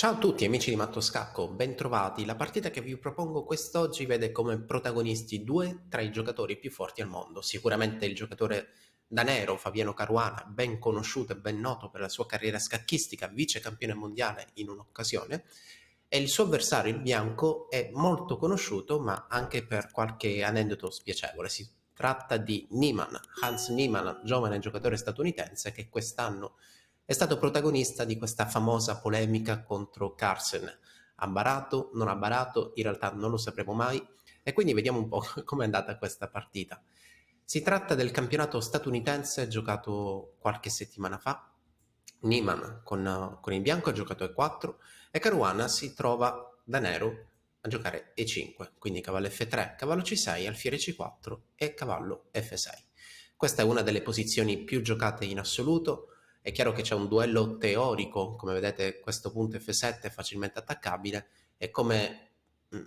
Ciao a tutti amici di Matto Scacco, bentrovati. La partita che vi propongo quest'oggi vede come protagonisti due tra i giocatori più forti al mondo. Sicuramente il giocatore danero Fabiano Caruana, ben conosciuto e ben noto per la sua carriera scacchistica, vice campione mondiale in un'occasione, e il suo avversario, il bianco, è molto conosciuto ma anche per qualche aneddoto spiacevole. Si tratta di Niemann, Hans Niemann, giovane giocatore statunitense che quest'anno è stato protagonista di questa famosa polemica contro Carlsen. Ha barato, non ha barato, in realtà non lo sapremo mai, e quindi vediamo un po' com'è andata questa partita. Si tratta del campionato statunitense giocato qualche settimana fa. Niemann con il bianco ha giocato E4 e Caruana si trova da nero a giocare E5, quindi cavallo F3, cavallo C6, alfiere C4 e cavallo F6. Questa è una delle posizioni più giocate in assoluto. È chiaro che c'è un duello teorico, come vedete questo punto F7 è facilmente attaccabile e come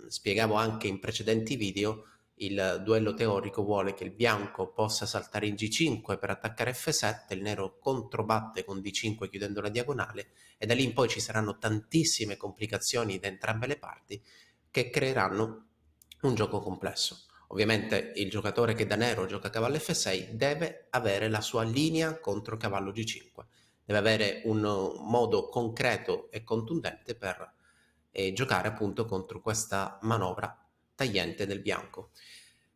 spiegavo anche in precedenti video, il duello teorico vuole che il bianco possa saltare in G5 per attaccare F7, il nero controbatte con D5 chiudendo la diagonale e da lì in poi ci saranno tantissime complicazioni da entrambe le parti che creeranno un gioco complesso. Ovviamente il giocatore che da nero gioca cavallo F6 deve avere la sua linea contro cavallo G5, deve avere un modo concreto e contundente per giocare appunto contro questa manovra tagliente del bianco.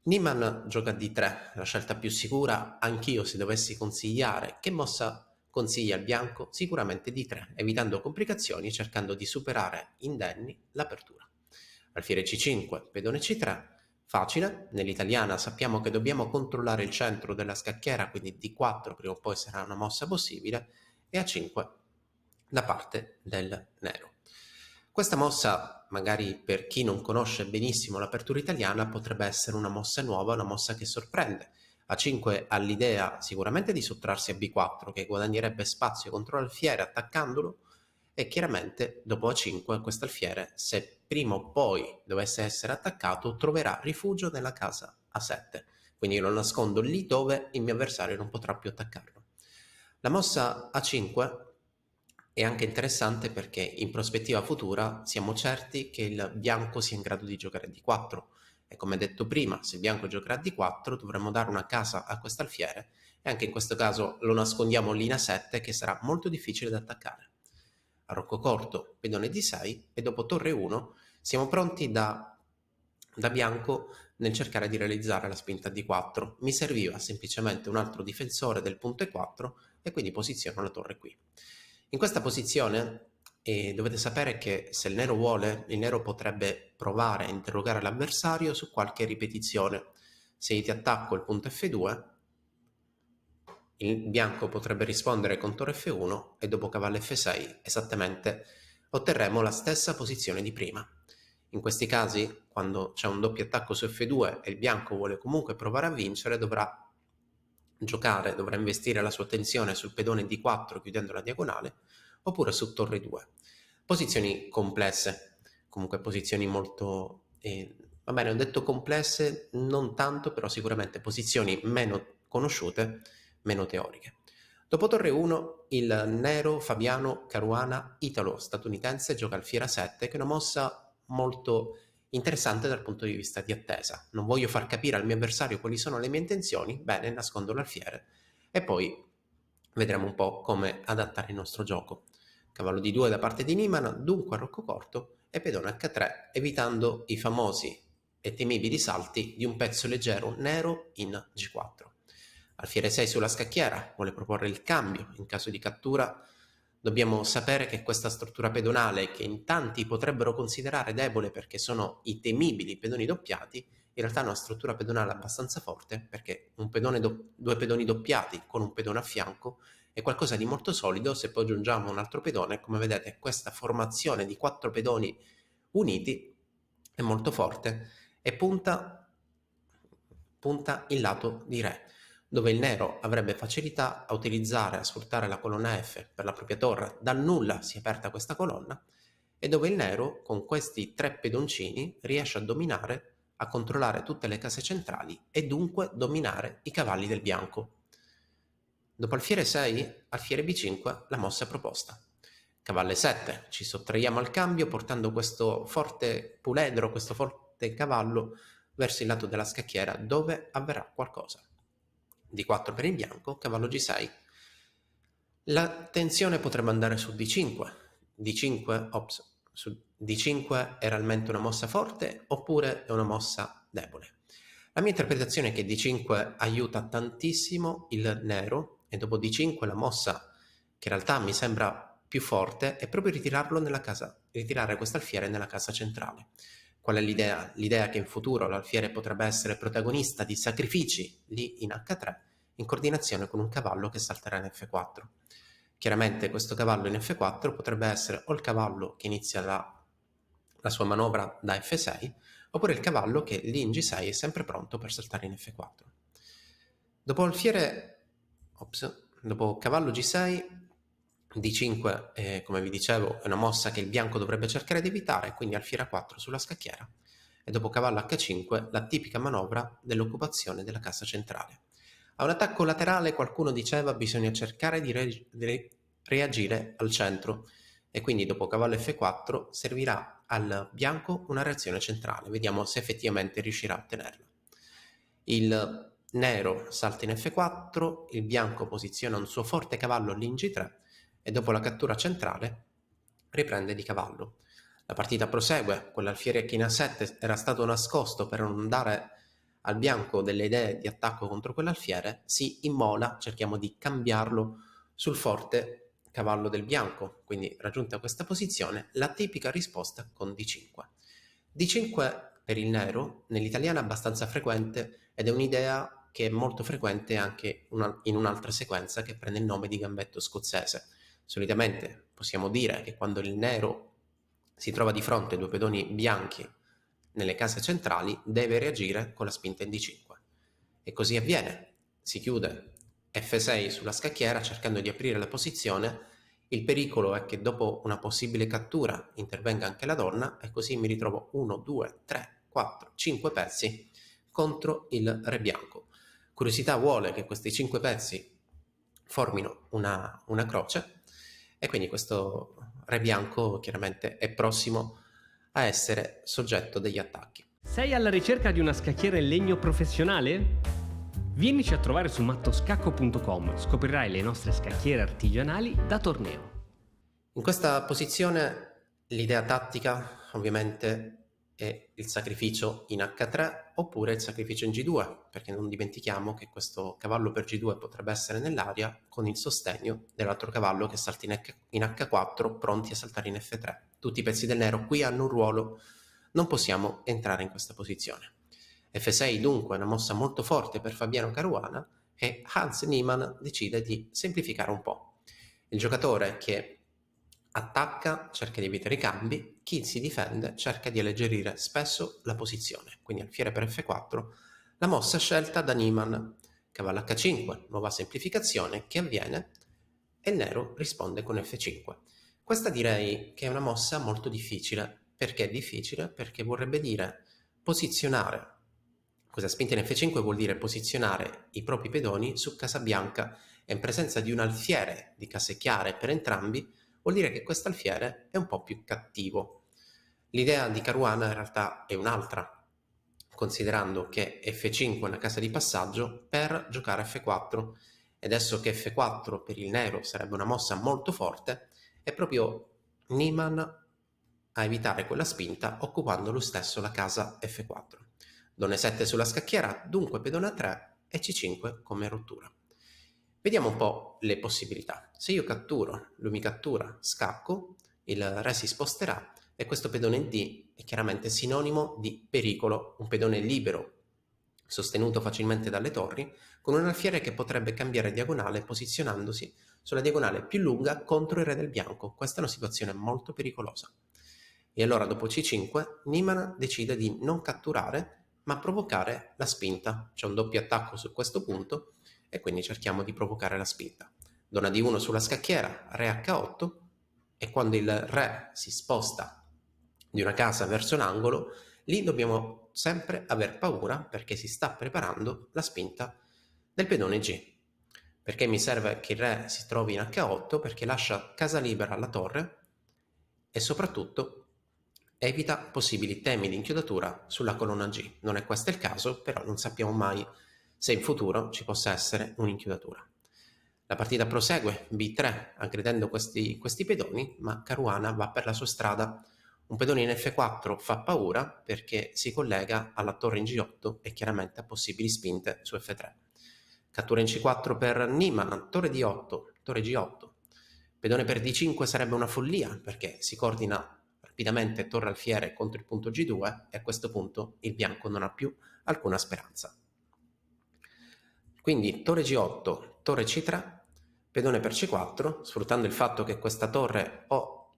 Niemann gioca D3, la scelta più sicura. Anch'io, se dovessi consigliare che mossa consiglia il bianco, sicuramente D3, evitando complicazioni e cercando di superare indenni l'apertura. Alfiere C5, pedone C3, facile. Nell'italiana sappiamo che dobbiamo controllare il centro della scacchiera, quindi D4 prima o poi sarà una mossa possibile, e A5 da parte del nero. Questa mossa, magari per chi non conosce benissimo l'apertura italiana, potrebbe essere una mossa nuova, una mossa che sorprende. A5 ha l'idea sicuramente di sottrarsi a B4, che guadagnerebbe spazio contro l'alfiere attaccandolo, e chiaramente dopo A5 questo alfiere, se prima o poi dovesse essere attaccato, troverà rifugio nella casa A7. Quindi io lo nascondo lì dove il mio avversario non potrà più attaccarlo. La mossa A5 è anche interessante perché in prospettiva futura siamo certi che il bianco sia in grado di giocare D4 e, come detto prima, se il bianco giocherà D4 dovremmo dare una casa a quest'alfiere e anche in questo caso lo nascondiamo lì in A7, che sarà molto difficile da attaccare. A roccocorto pedone D6 e dopo torre 1 siamo pronti da bianco nel cercare di realizzare la spinta D4. Mi serviva semplicemente un altro difensore del punto E4 e quindi posiziono la torre qui. In questa posizione dovete sapere che se il nero vuole, il nero potrebbe provare a interrogare l'avversario su qualche ripetizione. Se io ti attacco il punto F2, il bianco potrebbe rispondere con torre F1 e dopo cavallo F6 esattamente otterremo la stessa posizione di prima. In questi casi, quando c'è un doppio attacco su F2 e il bianco vuole comunque provare a vincere, dovrà giocare, dovrà investire la sua attenzione sul pedone D4 chiudendo la diagonale, oppure su torre 2. Posizioni complesse, comunque posizioni molto... va bene, ho detto complesse, non tanto, però sicuramente posizioni meno conosciute, meno teoriche. Dopo torre 1, il nero Fabiano Caruana italo-statunitense gioca alfiere A7, che è una mossa molto interessante dal punto di vista di attesa. Non voglio far capire al mio avversario quali sono le mie intenzioni, bene, nascondo l'alfiere e poi vedremo un po' come adattare il nostro gioco. Cavallo di 2 da parte di Niemann, dunque a roccocorto e pedone H3, evitando i famosi e temibili salti di un pezzo leggero nero in G4. Alfiere 6 sulla scacchiera, vuole proporre il cambio in caso di cattura. Dobbiamo sapere che questa struttura pedonale, che in tanti potrebbero considerare debole perché sono i temibili pedoni doppiati, in realtà è una struttura pedonale abbastanza forte, perché due pedoni doppiati con un pedone a fianco è qualcosa di molto solido. Se poi aggiungiamo un altro pedone, come vedete, questa formazione di 4 pedoni uniti è molto forte e punta il lato di re, dove il nero avrebbe facilità a utilizzare, a sfruttare la colonna F per la propria torre. Dal nulla si è aperta questa colonna e dove il nero con questi 3 pedoncini riesce a dominare, a controllare tutte le case centrali e dunque dominare i cavalli del bianco. Dopo alfiere 6, alfiere B5, la mossa è proposta. cavallo E7, ci sottraiamo al cambio portando questo forte puledro, questo forte cavallo verso il lato della scacchiera dove avverrà qualcosa. D4 per il bianco, cavallo G6. La tensione potrebbe andare su D5. Su D5 è realmente una mossa forte oppure è una mossa debole? La mia interpretazione è che D5 aiuta tantissimo il nero e dopo D5 la mossa che in realtà mi sembra più forte è proprio ritirare questo alfiere nella casa centrale. Qual è l'idea? L'idea è che in futuro l'alfiere potrebbe essere protagonista di sacrifici lì in H3 in coordinazione con un cavallo che salterà in F4. Chiaramente questo cavallo in F4 potrebbe essere o il cavallo che inizia la sua manovra da F6 oppure il cavallo che lì in G6 è sempre pronto per saltare in F4. Dopo cavallo G6, D5, come vi dicevo, è una mossa che il bianco dovrebbe cercare di evitare, quindi alfiere A4 sulla scacchiera. E dopo cavallo H5, la tipica manovra dell'occupazione della casa centrale. A un attacco laterale qualcuno diceva bisogna cercare di reagire al centro e quindi dopo cavallo F4 servirà al bianco una reazione centrale. Vediamo se effettivamente riuscirà a ottenerla. Il nero salta in F4, il bianco posiziona un suo forte cavallo lì in G3 e dopo la cattura centrale riprende di cavallo. La partita prosegue, quell'alfiere che in A7 era stato nascosto per non dare al bianco delle idee di attacco contro quell'alfiere, si immola, cerchiamo di cambiarlo sul forte cavallo del bianco, quindi raggiunta questa posizione, la tipica risposta con D5. D5 per il nero, nell'italiano è abbastanza frequente ed è un'idea che è molto frequente anche in un'altra sequenza che prende il nome di gambetto scozzese. Solitamente possiamo dire che quando il nero si trova di fronte a due pedoni bianchi nelle case centrali, deve reagire con la spinta in D5. E così avviene. Si chiude F6 sulla scacchiera cercando di aprire la posizione. Il pericolo è che dopo una possibile cattura intervenga anche la donna e così mi ritrovo 1, 2, 3, 4, 5 pezzi contro il re bianco. Curiosità vuole che questi 5 pezzi formino una croce e quindi questo re bianco chiaramente è prossimo a essere soggetto degli attacchi. Sei alla ricerca di una scacchiera in legno professionale? Vienici a trovare su mattoscacco.com, scoprirai le nostre scacchiere artigianali da torneo. In questa posizione l'idea tattica ovviamente è il sacrificio in H3 oppure il sacrificio in G2, perché non dimentichiamo che questo cavallo per G2 potrebbe essere nell'aria con il sostegno dell'altro cavallo che salta in H4 pronti a saltare in F3. Tutti i pezzi del nero qui hanno un ruolo, non possiamo entrare in questa posizione. F6 dunque è una mossa molto forte per Fabiano Caruana e Hans Niemann decide di semplificare un po'. Il giocatore che attacca cerca di evitare i cambi, chi si difende cerca di alleggerire spesso la posizione, quindi alfiere per F4, la mossa scelta da Niemann, cavallo H5, nuova semplificazione che avviene e il nero risponde con F5. Questa direi che è una mossa molto difficile. Perché è difficile? Perché vorrebbe dire posizionare, questa spinta in F5 vuol dire posizionare i propri pedoni su casa bianca e in presenza di un alfiere di case chiare per entrambi vuol dire che questo alfiere è un po' più cattivo. L'idea di Caruana in realtà è un'altra, considerando che F5 è una casa di passaggio per giocare F4 e adesso che F4 per il nero sarebbe una mossa molto forte, è proprio Niemann a evitare quella spinta occupando lo stesso la casa F4. Donna 7 sulla scacchiera, dunque pedone A3 e C5 come rottura. Vediamo un po' le possibilità. Se io catturo, lui mi cattura, scacco, il re si sposterà e questo pedone in D è chiaramente sinonimo di pericolo, un pedone libero, sostenuto facilmente dalle torri, con un alfiere che potrebbe cambiare diagonale posizionandosi sulla diagonale più lunga contro il re del bianco. Questa è una situazione molto pericolosa. E allora dopo C5 Niemann decide di non catturare ma provocare la spinta. C'è un doppio attacco su questo punto e quindi cerchiamo di provocare la spinta. Donna D1 sulla scacchiera, re H8 e quando il re si sposta di una casa verso l'angolo, lì dobbiamo sempre aver paura perché si sta preparando la spinta del pedone G. Perché mi serve che il re si trovi in H8? Perché lascia casa libera alla torre e soprattutto evita possibili temi di inchiodatura sulla colonna G. Non è questo il caso, però non sappiamo mai se in futuro ci possa essere un'inchiodatura. La partita prosegue, B3, aggredendo questi pedoni, ma Caruana va per la sua strada. Un pedone in F4 fa paura perché si collega alla torre in G8 e chiaramente a possibili spinte su F3. Cattura in C4 per Niemann, torre D8, torre G8. Pedone per D5 sarebbe una follia perché si coordina rapidamente torre alfiere contro il punto G2 e a questo punto il bianco non ha più alcuna speranza. Quindi torre G8, torre C3, pedone per C4, sfruttando il fatto che questa torre o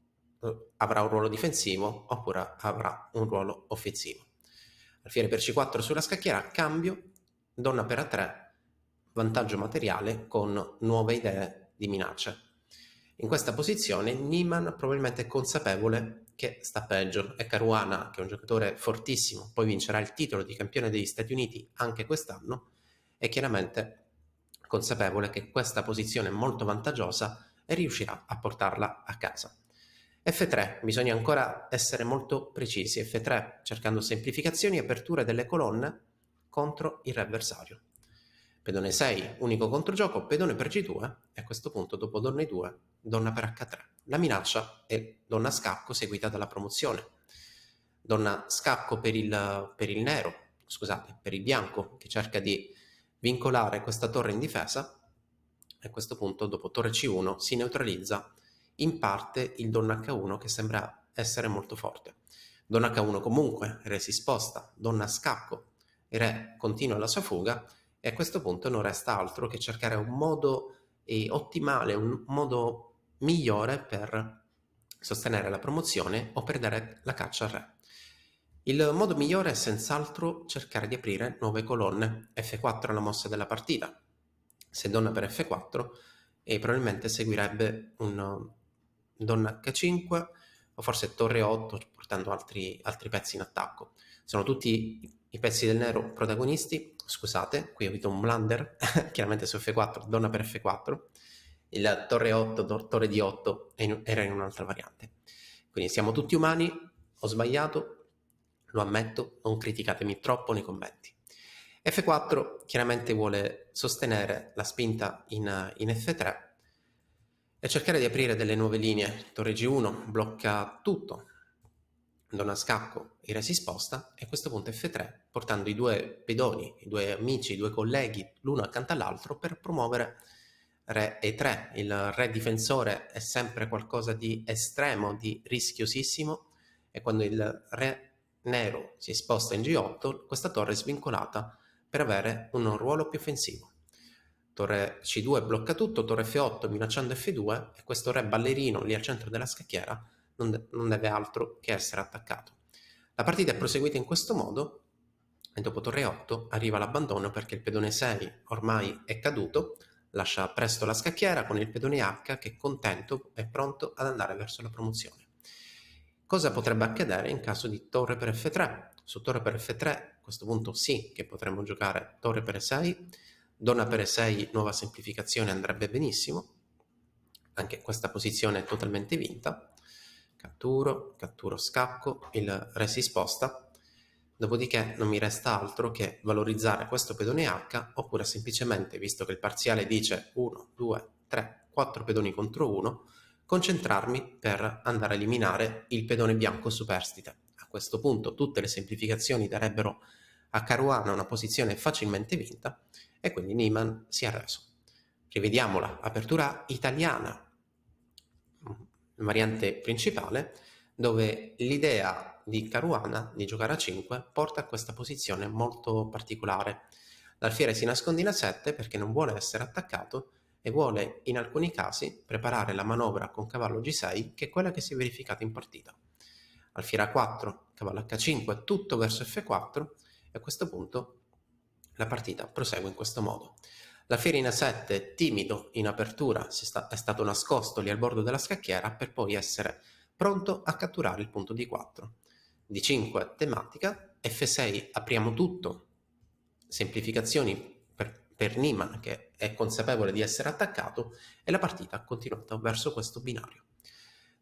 avrà un ruolo difensivo oppure avrà un ruolo offensivo. Alfiere per C4 sulla scacchiera, cambio, donna per A3, vantaggio materiale con nuove idee di minacce. In questa posizione Niemann probabilmente è consapevole che sta peggio e Caruana, che è un giocatore fortissimo, poi vincerà il titolo di campione degli Stati Uniti anche quest'anno, è chiaramente consapevole che questa posizione è molto vantaggiosa e riuscirà a portarla a casa. F3, bisogna ancora essere molto precisi, F3 cercando semplificazioni e aperture delle colonne contro il re avversario. Pedone 6, unico controgioco, pedone per G2 e a questo punto dopo donna E2, donna per H3. La minaccia è donna scacco seguita dalla promozione. Donna scacco per il nero, scusate, per il bianco che cerca di vincolare questa torre in difesa e a questo punto dopo torre C1 si neutralizza in parte il donna H1 che sembra essere molto forte. Donna H1 comunque, re si sposta, donna scacco, re continua la sua fuga e a questo punto non resta altro che cercare un modo ottimale, un modo migliore per sostenere la promozione o per dare la caccia al re. Il modo migliore è senz'altro cercare di aprire nuove colonne. F4 è la mossa della partita. Se donna per F4 e probabilmente seguirebbe un donna H5 o forse torre 8 portando altri pezzi in attacco. Sono tutti i pezzi del nero protagonisti. Scusate, qui ho avuto un blunder, chiaramente su F4, donna per F4. Il torre 8, torre di 8 era in un'altra variante. Quindi siamo tutti umani, ho sbagliato, lo ammetto, non criticatemi troppo nei commenti. F4 chiaramente vuole sostenere la spinta in F3 e cercare di aprire delle nuove linee. Torre G1 blocca tutto, donna scacco, il re si sposta e a questo punto F3 portando i due pedoni, i due amici, i due colleghi l'uno accanto all'altro per promuovere re E3. Il re difensore è sempre qualcosa di estremo, di rischiosissimo e quando il re nero si sposta in G8 questa torre è svincolata per avere un ruolo più offensivo. Torre C2 blocca tutto, torre F8 minacciando F2 e questo re ballerino lì al centro della scacchiera non deve altro che essere attaccato. La partita è proseguita in questo modo e dopo torre 8 arriva l'abbandono perché il pedone 6 ormai è caduto, lascia presto la scacchiera con il pedone H che contento è pronto ad andare verso la promozione. Cosa potrebbe accadere in caso di torre per F3? Su torre per F3 a questo punto sì che potremmo giocare torre per E6, donna per E6, nuova semplificazione andrebbe benissimo, anche questa posizione è totalmente vinta, catturo, scacco, il re si sposta, dopodiché non mi resta altro che valorizzare questo pedone H oppure semplicemente, visto che il parziale dice 1, 2, 3, 4 pedoni contro 1, concentrarmi per andare a eliminare il pedone bianco superstite. A questo punto tutte le semplificazioni darebbero a Caruana una posizione facilmente vinta e quindi Niemann si è arreso. Rivediamola, apertura italiana, variante principale, dove l'idea di Caruana di giocare a 5 porta a questa posizione molto particolare. L'alfiere si nasconde in A7 perché non vuole essere attaccato e vuole in alcuni casi preparare la manovra con cavallo G6 che è quella che si è verificata in partita. Alfiere A4, cavallo H5, tutto verso F4 e a questo punto la partita prosegue in questo modo. L'alfiere in A7 timido in apertura è stato nascosto lì al bordo della scacchiera per poi essere pronto a catturare il punto D4. D5 tematica, F6 apriamo tutto, semplificazioni per per Niemann, che è consapevole di essere attaccato, e la partita ha continuato verso questo binario.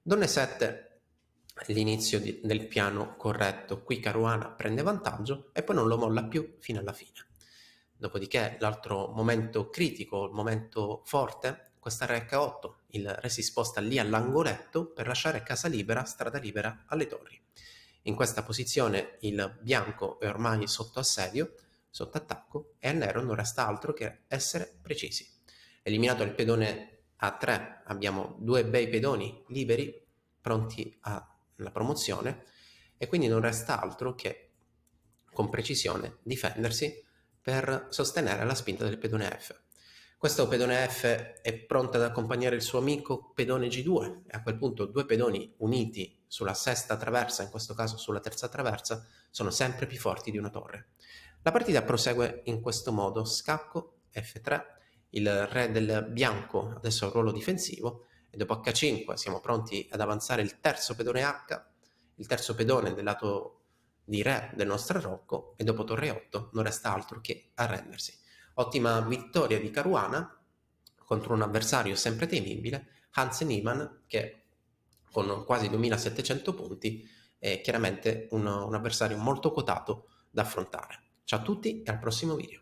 Donna E7 è l'inizio del piano corretto. Qui Caruana prende vantaggio e poi non lo molla più fino alla fine. Dopodiché l'altro momento critico, il momento forte, questa re H8, il re si sposta lì all'angoletto per lasciare casa libera, strada libera alle torri. In questa posizione il bianco è ormai sotto assedio, sotto attacco, e al nero non resta altro che essere precisi. Eliminato il pedone A3, abbiamo due bei pedoni liberi, pronti alla promozione, e quindi non resta altro che con precisione difendersi per sostenere la spinta del pedone F. Questo pedone F è pronto ad accompagnare il suo amico pedone G2 e a quel punto due pedoni uniti sulla sesta traversa, in questo caso sulla terza traversa, sono sempre più forti di una torre. La partita prosegue in questo modo: scacco F3, il re del bianco adesso ha un ruolo difensivo e dopo H5 siamo pronti ad avanzare il terzo pedone H, il terzo pedone del lato di re del nostro Rocco, e dopo torre 8 non resta altro che arrendersi. Ottima vittoria di Caruana contro un avversario sempre temibile, Hans Niemann, che con quasi 2700 punti è chiaramente un avversario molto quotato da affrontare. Ciao a tutti e al prossimo video.